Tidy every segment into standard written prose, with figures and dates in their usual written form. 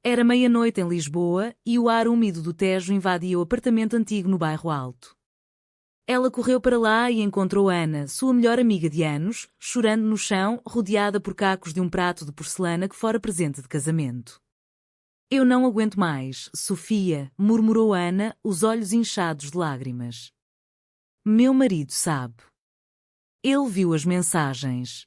Era meia-noite em Lisboa e o ar úmido do Tejo invadia o apartamento antigo no bairro Alto. Ela correu para lá e encontrou Ana, sua melhor amiga de anos, chorando no chão, rodeada por cacos de um prato de porcelana que fora presente de casamento. Eu não aguento mais, Sofia, murmurou Ana, os olhos inchados de lágrimas. Meu marido sabe. Ele viu as mensagens.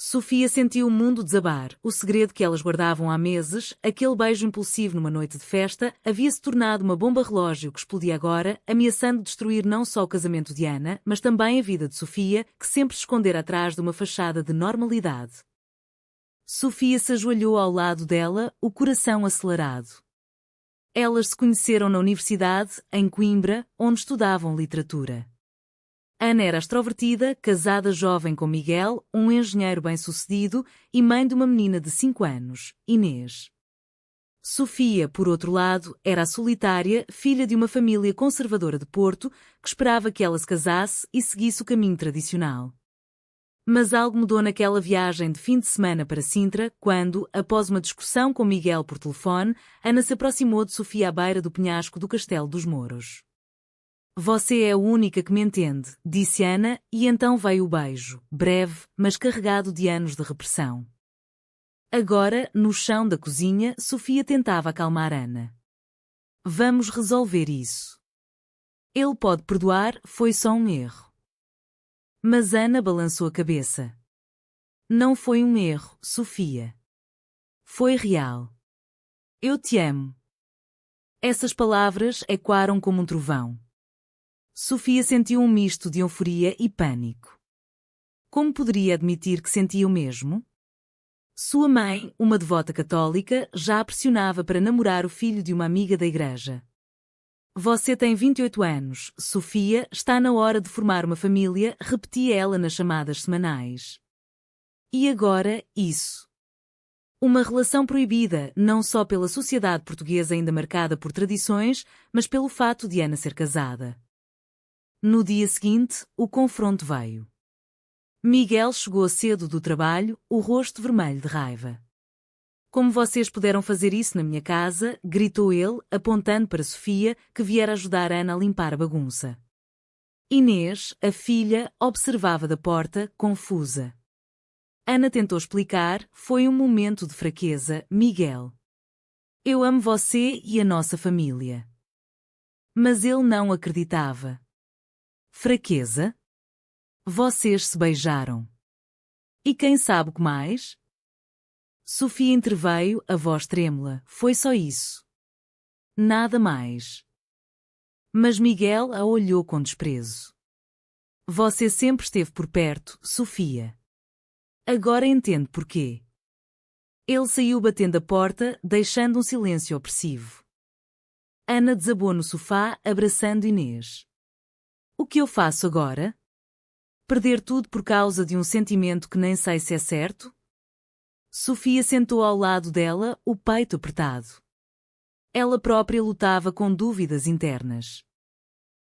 Sofia sentiu o mundo desabar, o segredo que elas guardavam há meses, aquele beijo impulsivo numa noite de festa, havia-se tornado uma bomba relógio que explodia agora, ameaçando destruir não só o casamento de Ana, mas também a vida de Sofia, que sempre se escondera atrás de uma fachada de normalidade. Sofia se ajoelhou ao lado dela, o coração acelerado. Elas se conheceram na universidade, em Coimbra, onde estudavam literatura. Ana era extrovertida, casada jovem com Miguel, um engenheiro bem-sucedido e mãe de uma menina de 5 anos, Inês. Sofia, por outro lado, era a solitária, filha de uma família conservadora de Porto, que esperava que ela se casasse e seguisse o caminho tradicional. Mas algo mudou naquela viagem de fim de semana para Sintra, quando, após uma discussão com Miguel por telefone, Ana se aproximou de Sofia à beira do penhasco do Castelo dos Mouros. Você é a única que me entende, disse Ana, e então veio o beijo, breve, mas carregado de anos de repressão. Agora, no chão da cozinha, Sofia tentava acalmar Ana. Vamos resolver isso. Ele pode perdoar, foi só um erro. Mas Ana balançou a cabeça. Não foi um erro, Sofia. Foi real. Eu te amo. Essas palavras ecoaram como um trovão. Sofia sentiu um misto de euforia e pânico. Como poderia admitir que sentia o mesmo? Sua mãe, uma devota católica, já a pressionava para namorar o filho de uma amiga da igreja. Você tem 28 anos, Sofia, está na hora de formar uma família, repetia ela nas chamadas semanais. E agora, isso. Uma relação proibida, não só pela sociedade portuguesa ainda marcada por tradições, mas pelo fato de Ana ser casada. No dia seguinte, o confronto veio. Miguel chegou cedo do trabalho, o rosto vermelho de raiva. Como vocês puderam fazer isso na minha casa? Gritou ele, apontando para Sofia, que viera ajudar Ana a limpar a bagunça. Inês, a filha, observava da porta, confusa. Ana tentou explicar, foi um momento de fraqueza, Miguel. Eu amo você e a nossa família. Mas ele não acreditava. Fraqueza? Vocês se beijaram. E quem sabe o que mais? Sofia interveio, a voz trêmula. Foi só isso. Nada mais. Mas Miguel a olhou com desprezo. Você sempre esteve por perto, Sofia. Agora entende porquê. Ele saiu batendo a porta, deixando um silêncio opressivo. Ana desabou no sofá, abraçando Inês. O que eu faço agora? Perder tudo por causa de um sentimento que nem sei se é certo? Sofia sentou ao lado dela, o peito apertado. Ela própria lutava com dúvidas internas.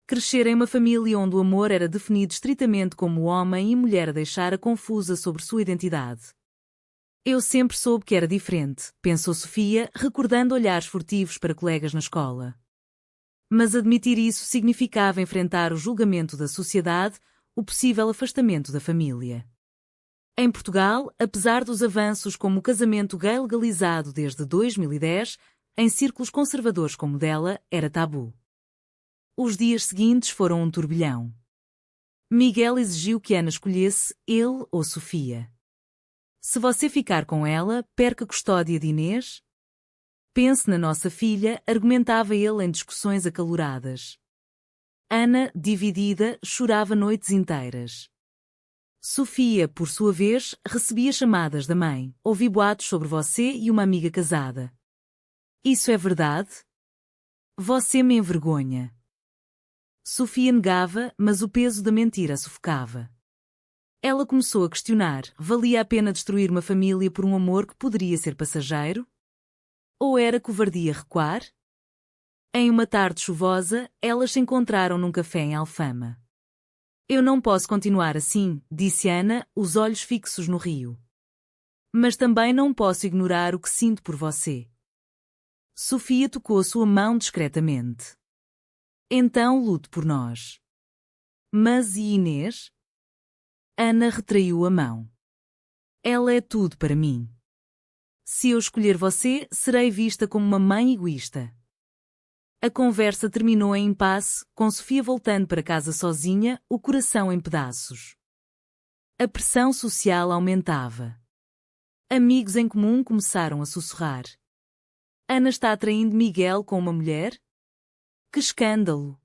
Crescer em uma família onde o amor era definido estritamente como homem e mulher a deixara confusa sobre sua identidade. Eu sempre soube que era diferente, pensou Sofia, recordando olhares furtivos para colegas na escola. Mas admitir isso significava enfrentar o julgamento da sociedade, o possível afastamento da família. Em Portugal, apesar dos avanços como o casamento gay legalizado desde 2010, em círculos conservadores como o dela, era tabu. Os dias seguintes foram um turbilhão. Miguel exigiu que Ana escolhesse ele ou Sofia. Se você ficar com ela, perca a custódia de Inês? Pense na nossa filha, argumentava ele em discussões acaloradas. Ana, dividida, chorava noites inteiras. Sofia, por sua vez, recebia chamadas da mãe. Ouvi boatos sobre você e uma amiga casada. Isso é verdade? Você me envergonha. Sofia negava, mas o peso da mentira a sufocava. Ela começou a questionar, valia a pena destruir uma família por um amor que poderia ser passageiro? Ou era covardia recuar? Em uma tarde chuvosa, elas se encontraram num café em Alfama. Eu não posso continuar assim, disse Ana, os olhos fixos no rio. Mas também não posso ignorar o que sinto por você. Sofia tocou sua mão discretamente. Então lute por nós. Mas e Inês? Ana retraiu a mão. Ela é tudo para mim. Se eu escolher você, serei vista como uma mãe egoísta. A conversa terminou em impasse, com Sofia voltando para casa sozinha, o coração em pedaços. A pressão social aumentava. Amigos em comum começaram a sussurrar. Ana está atraindo Miguel com uma mulher? Que escândalo!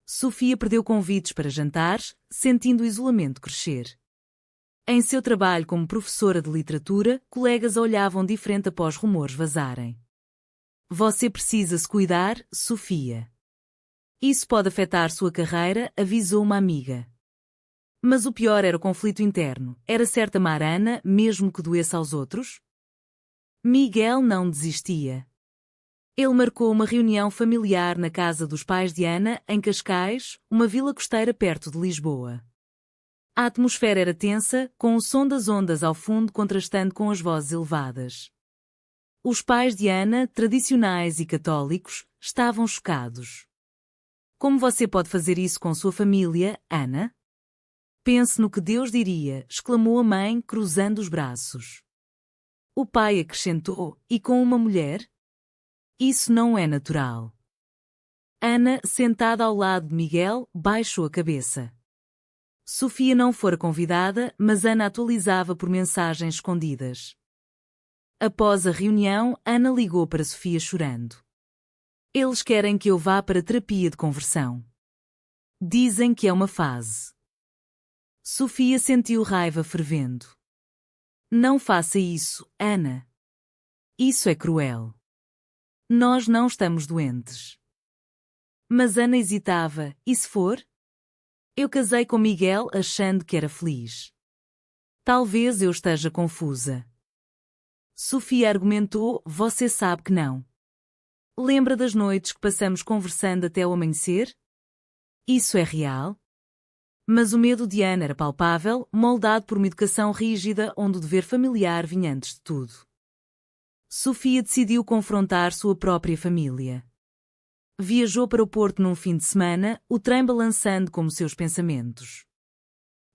Sofia perdeu convites para jantares, sentindo o isolamento crescer. Em seu trabalho como professora de literatura, colegas a olhavam diferente após rumores vazarem. Você precisa se cuidar, Sofia. Isso pode afetar sua carreira, avisou uma amiga. Mas o pior era o conflito interno. Era certo amar Ana, mesmo que doesse aos outros? Miguel não desistia. Ele marcou uma reunião familiar na casa dos pais de Ana, em Cascais, uma vila costeira perto de Lisboa. A atmosfera era tensa, com o som das ondas ao fundo contrastando com as vozes elevadas. Os pais de Ana, tradicionais e católicos, estavam chocados. Como você pode fazer isso com sua família, Ana? Pense no que Deus diria, exclamou a mãe, cruzando os braços. O pai acrescentou, e com uma mulher? Isso não é natural. Ana, sentada ao lado de Miguel, baixou a cabeça. Sofia não fora convidada, mas Ana atualizava por mensagens escondidas. Após a reunião, Ana ligou para Sofia chorando. Eles querem que eu vá para terapia de conversão. Dizem que é uma fase. Sofia sentiu raiva fervendo. Não faça isso, Ana. Isso é cruel. Nós não estamos doentes. Mas Ana hesitava, e se for? Eu casei com Miguel achando que era feliz. Talvez eu esteja confusa. Sofia argumentou, você sabe que não. Lembra das noites que passamos conversando até o amanhecer? Isso é real? Mas o medo de Ana era palpável, moldado por uma educação rígida onde o dever familiar vinha antes de tudo. Sofia decidiu confrontar sua própria família. Viajou para o Porto num fim de semana, o trem balançando como seus pensamentos.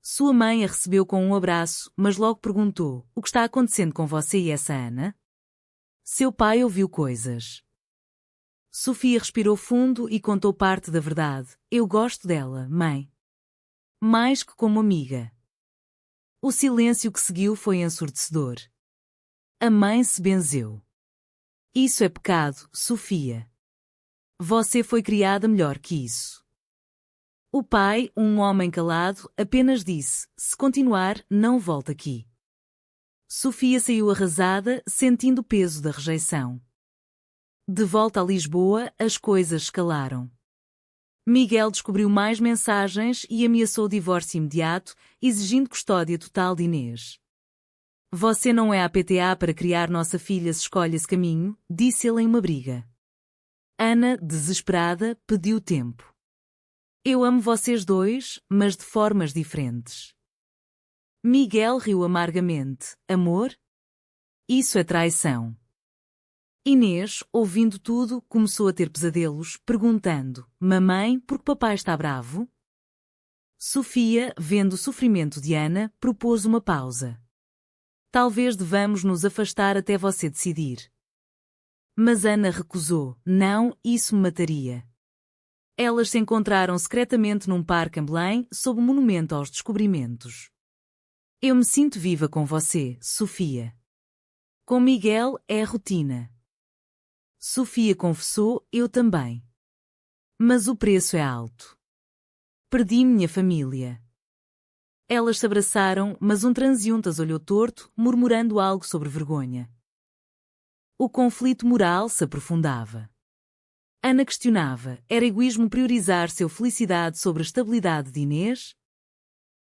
Sua mãe a recebeu com um abraço, mas logo perguntou, o que está acontecendo com você e essa Ana? Seu pai ouviu coisas. Sofia respirou fundo e contou parte da verdade. Eu gosto dela, mãe. Mais que como amiga. O silêncio que seguiu foi ensurdecedor. A mãe se benzeu. Isso é pecado, Sofia. Você foi criada melhor que isso. O pai, um homem calado, apenas disse, se continuar, não volta aqui. Sofia saiu arrasada, sentindo o peso da rejeição. De volta a Lisboa, as coisas escalaram. Miguel descobriu mais mensagens e ameaçou o divórcio imediato, exigindo custódia total de Inês. Você não é a PTA para criar nossa filha se escolhe esse caminho, disse ele em uma briga. Ana, desesperada, pediu tempo. Eu amo vocês dois, mas de formas diferentes. Miguel riu amargamente. Amor? Isso é traição. Inês, ouvindo tudo, começou a ter pesadelos, perguntando, mamãe, por que papai está bravo? Sofia, vendo o sofrimento de Ana, propôs uma pausa. Talvez devamos nos afastar até você decidir. Mas Ana recusou. Não, isso me mataria. Elas se encontraram secretamente num parque em Belém, sob o monumento aos descobrimentos. Eu me sinto viva com você, Sofia. Com Miguel é rotina. Sofia confessou, eu também. Mas o preço é alto. Perdi minha família. Elas se abraçaram, mas um transeunte as olhou torto, murmurando algo sobre vergonha. O conflito moral se aprofundava. Ana questionava, era egoísmo priorizar seu felicidade sobre a estabilidade de Inês?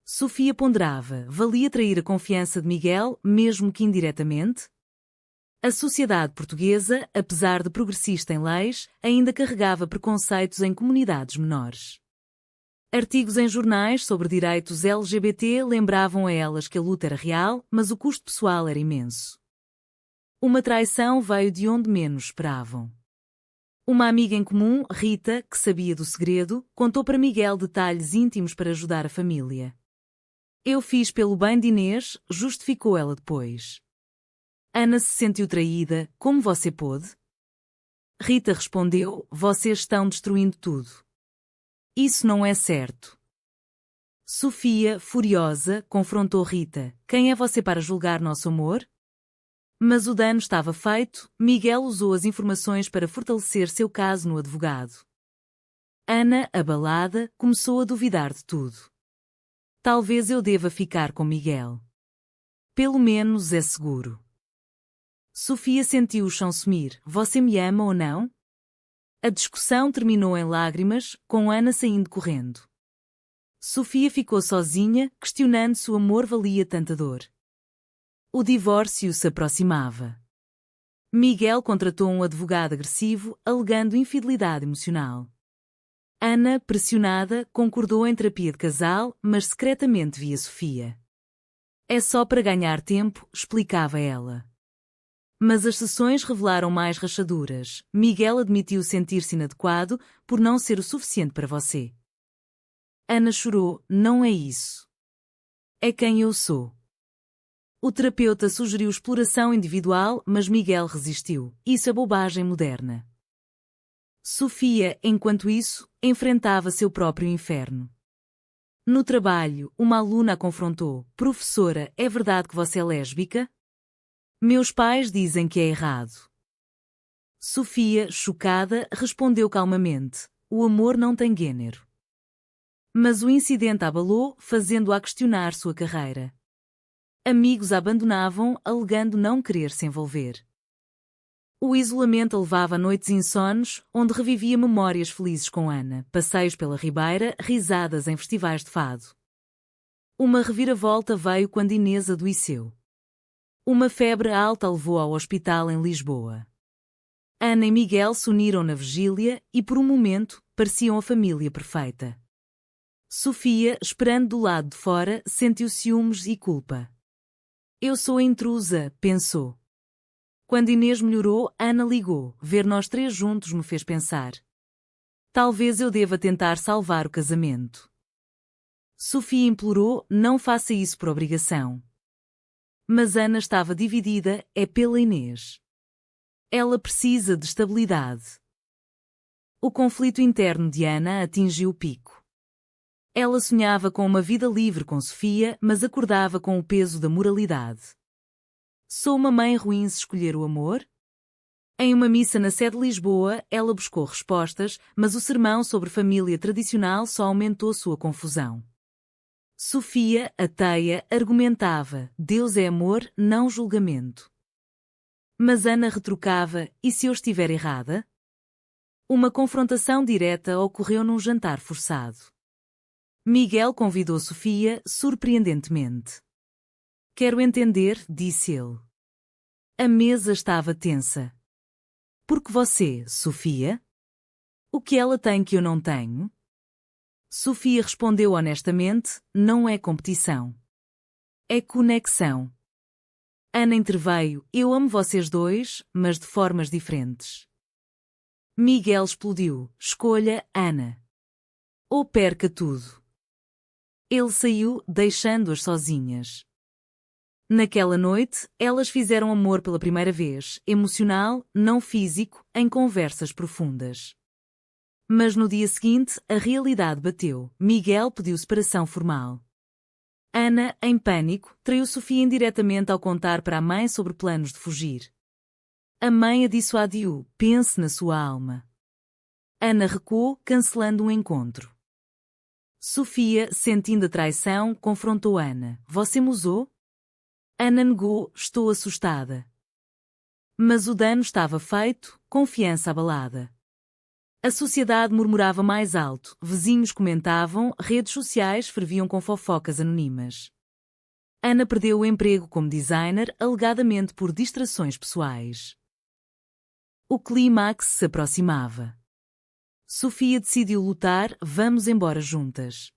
Sofia ponderava, valia trair a confiança de Miguel, mesmo que indiretamente? A sociedade portuguesa, apesar de progressista em leis, ainda carregava preconceitos em comunidades menores. Artigos em jornais sobre direitos LGBT lembravam a elas que a luta era real, mas o custo pessoal era imenso. Uma traição veio de onde menos esperavam. Uma amiga em comum, Rita, que sabia do segredo, contou para Miguel detalhes íntimos para ajudar a família. Eu fiz pelo bem de Inês, justificou ela depois. Ana se sentiu traída, como você pôde? Rita respondeu, vocês estão destruindo tudo. Isso não é certo. Sofia, furiosa, confrontou Rita, quem é você para julgar nosso amor? Mas o dano estava feito, Miguel usou as informações para fortalecer seu caso no advogado. Ana, abalada, começou a duvidar de tudo. Talvez eu deva ficar com Miguel. Pelo menos é seguro. Sofia sentiu o chão sumir. Você me ama ou não? A discussão terminou em lágrimas, com Ana saindo correndo. Sofia ficou sozinha, questionando se o amor valia tanta dor. O divórcio se aproximava. Miguel contratou um advogado agressivo, alegando infidelidade emocional. Ana, pressionada, concordou em terapia de casal, mas secretamente via Sofia. É só para ganhar tempo, explicava ela. Mas as sessões revelaram mais rachaduras. Miguel admitiu sentir-se inadequado por não ser o suficiente para você. Ana chorou, não é isso. É quem eu sou. O terapeuta sugeriu exploração individual, mas Miguel resistiu. Isso é bobagem moderna. Sofia, enquanto isso, enfrentava seu próprio inferno. No trabalho, uma aluna a confrontou. Professora, é verdade que você é lésbica? Meus pais dizem que é errado. Sofia, chocada, respondeu calmamente. O amor não tem gênero. Mas o incidente a abalou, fazendo-a questionar sua carreira. Amigos a abandonavam, alegando não querer se envolver. O isolamento a levava a noites insones, onde revivia memórias felizes com Ana, passeios pela Ribeira, risadas em festivais de fado. Uma reviravolta veio quando Inês adoeceu. Uma febre alta a levou ao hospital em Lisboa. Ana e Miguel se uniram na vigília e, por um momento, pareciam a família perfeita. Sofia, esperando do lado de fora, sentiu ciúmes e culpa. Eu sou a intrusa, pensou. Quando Inês melhorou, Ana ligou. Ver nós três juntos me fez pensar. Talvez eu deva tentar salvar o casamento. Sofia implorou, não faça isso por obrigação. Mas Ana estava dividida, é pela Inês. Ela precisa de estabilidade. O conflito interno de Ana atingiu o pico. Ela sonhava com uma vida livre com Sofia, mas acordava com o peso da moralidade. Sou uma mãe ruim se escolher o amor? Em uma missa na sede de Lisboa, ela buscou respostas, mas o sermão sobre família tradicional só aumentou sua confusão. Sofia, ateia, argumentava, Deus é amor, não julgamento. Mas Ana retrucava, e se eu estiver errada? Uma confrontação direta ocorreu num jantar forçado. Miguel convidou Sofia, surpreendentemente. Quero entender, disse ele. A mesa estava tensa. Porque você, Sofia? O que ela tem que eu não tenho? Sofia respondeu honestamente, não é competição. É conexão. Ana interveio, eu amo vocês dois, mas de formas diferentes. Miguel explodiu, escolha, Ana. Ou perca tudo. Ele saiu, deixando-as sozinhas. Naquela noite, elas fizeram amor pela primeira vez, emocional, não físico, em conversas profundas. Mas no dia seguinte, a realidade bateu. Miguel pediu separação formal. Ana, em pânico, traiu Sofia indiretamente ao contar para a mãe sobre planos de fugir. A mãe a dissuadiu, pense na sua alma. Ana recuou, cancelando um encontro. Sofia, sentindo a traição, confrontou Ana. Você me usou? Ana negou, estou assustada. Mas o dano estava feito, confiança abalada. A sociedade murmurava mais alto, vizinhos comentavam, redes sociais ferviam com fofocas anônimas. Ana perdeu o emprego como designer, alegadamente por distrações pessoais. O clímax se aproximava. Sofia decidiu lutar, vamos embora juntas.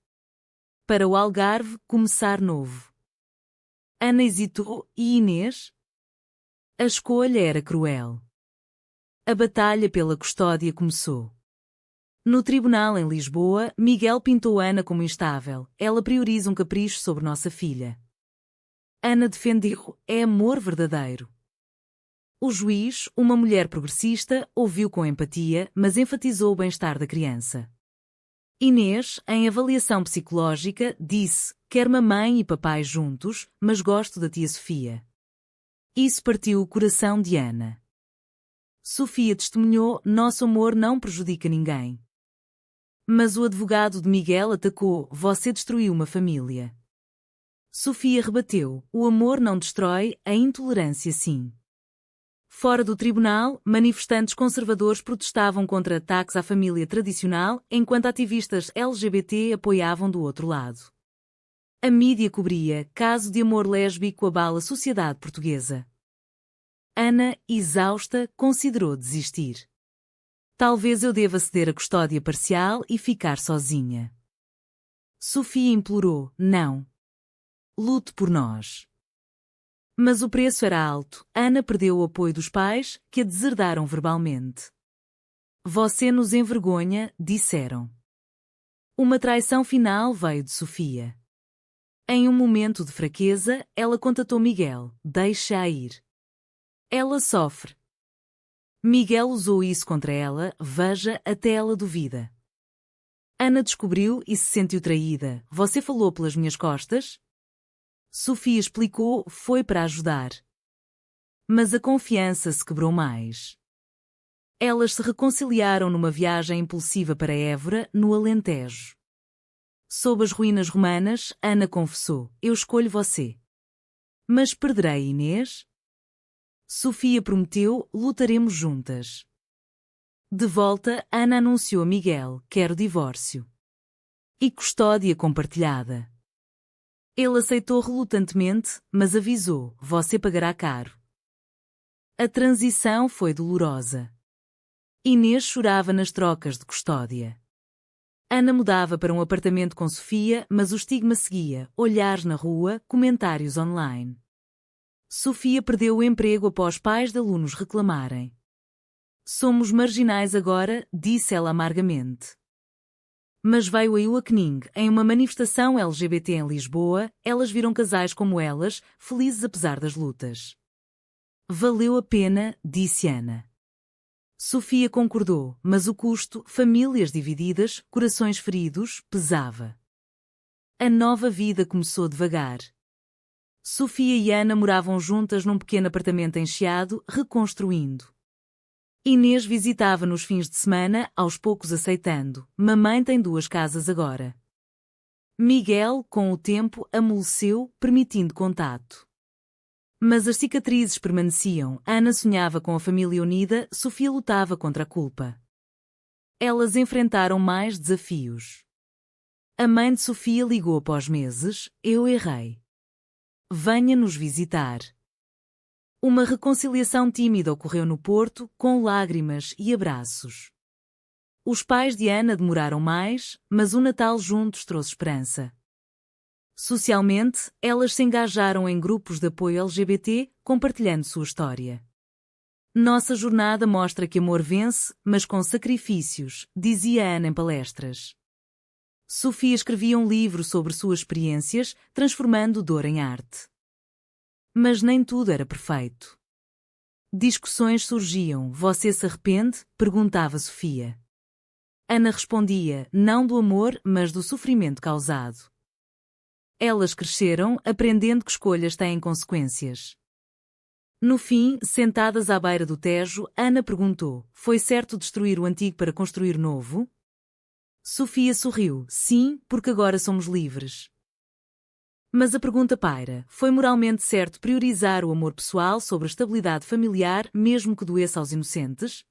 Para o Algarve, começar novo. Ana hesitou, e Inês? A escolha era cruel. A batalha pela custódia começou. No tribunal em Lisboa, Miguel pintou Ana como instável. Ela prioriza um capricho sobre nossa filha. Ana defendeu: é amor verdadeiro. O juiz, uma mulher progressista, ouviu com empatia, mas enfatizou o bem-estar da criança. Inês, em avaliação psicológica, disse: quero mamãe e papai juntos, mas gosto da tia Sofia. Isso partiu o coração de Ana. Sofia testemunhou: nosso amor não prejudica ninguém. Mas o advogado de Miguel atacou: você destruiu uma família. Sofia rebateu: o amor não destrói, a intolerância sim. Fora do tribunal, manifestantes conservadores protestavam contra ataques à família tradicional, enquanto ativistas LGBT apoiavam do outro lado. A mídia cobria: caso de amor lésbico abala a sociedade portuguesa. Ana, exausta, considerou desistir. Talvez eu deva ceder a custódia parcial e ficar sozinha. Sofia implorou: não. Lute por nós. Mas o preço era alto. Ana perdeu o apoio dos pais, que a deserdaram verbalmente. Você nos envergonha, disseram. Uma traição final veio de Sofia. Em um momento de fraqueza, ela contatou Miguel: deixa-a ir. Ela sofre. Miguel usou isso contra ela, veja, até ela duvida. Ana descobriu e se sentiu traída: você falou pelas minhas costas? Sofia explicou: foi para ajudar. Mas a confiança se quebrou mais. Elas se reconciliaram numa viagem impulsiva para Évora, no Alentejo. Sob as ruínas romanas, Ana confessou: eu escolho você. Mas perderei Inês? Sofia prometeu: lutaremos juntas. De volta, Ana anunciou a Miguel: quero divórcio. E custódia compartilhada. Ele aceitou relutantemente, mas avisou: você pagará caro. A transição foi dolorosa. Inês chorava nas trocas de custódia. Ana mudava para um apartamento com Sofia, mas o estigma seguia: olhares na rua, comentários online. Sofia perdeu o emprego após pais de alunos reclamarem. Somos marginais agora, disse ela amargamente. Mas veio a Iuaquening, em uma manifestação LGBT em Lisboa, elas viram casais como elas, felizes apesar das lutas. Valeu a pena, disse Ana. Sofia concordou, mas o custo, famílias divididas, corações feridos, pesava. A nova vida começou devagar. Sofia e Ana moravam juntas num pequeno apartamento encheado, reconstruindo. Inês visitava nos fins de semana, aos poucos aceitando: mamãe tem 2 casas agora. Miguel, com o tempo, amoleceu, permitindo contato. Mas as cicatrizes permaneciam. Ana sonhava com a família unida, Sofia lutava contra a culpa. Elas enfrentaram mais desafios. A mãe de Sofia ligou após meses: eu errei. Venha nos visitar. Uma reconciliação tímida ocorreu no Porto, com lágrimas e abraços. Os pais de Ana demoraram mais, mas o Natal juntos trouxe esperança. Socialmente, elas se engajaram em grupos de apoio LGBT, compartilhando sua história. Nossa jornada mostra que amor vence, mas com sacrifícios, dizia Ana em palestras. Sofia escrevia um livro sobre suas experiências, transformando dor em arte. Mas nem tudo era perfeito. Discussões surgiam. Você se arrepende? Perguntava Sofia. Ana respondia: não do amor, mas do sofrimento causado. Elas cresceram, aprendendo que escolhas têm consequências. No fim, sentadas à beira do Tejo, Ana perguntou: foi certo destruir o antigo para construir novo? Sofia sorriu: sim, porque agora somos livres. Mas a pergunta paira: foi moralmente certo priorizar o amor pessoal sobre a estabilidade familiar, mesmo que doesse aos inocentes?